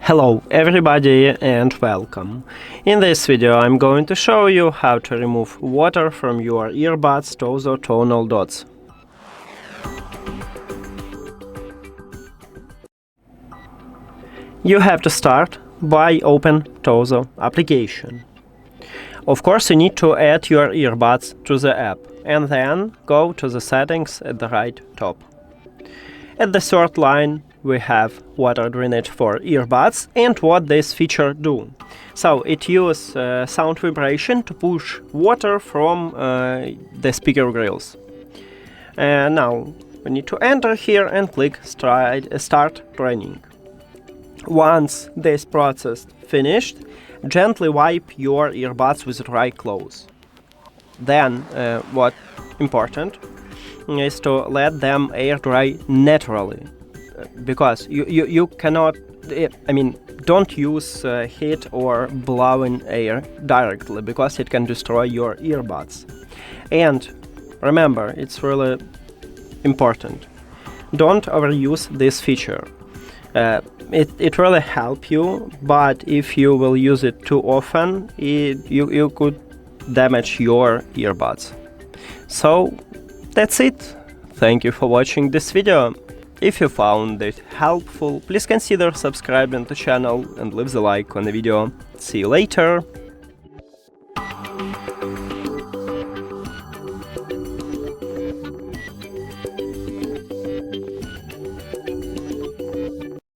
Hello everybody and welcome. In this video I'm going to show you how to remove water from your earbuds TOZO Tonal Dots. You have to start by open TOZO application. Of course you need to add your earbuds to the app and then go to the settings at the right top. At the third line we have water drainage for earbuds and what this feature do. So it uses sound vibration to push water from the speaker grills. Now we need to enter here and click start draining. Once this process finished, gently wipe your earbuds with dry cloth. Then what important is to let them air dry naturally, because you cannot, don't use heat or blowing air directly, because it can destroy your earbuds. And remember, it's really important, don't overuse this feature. It really helps you, but if you will use it too often, you could damage your earbuds. So that's it. Thank you for watching this video. If you found it helpful, please consider subscribing to the channel and leave the like on the video. See you later!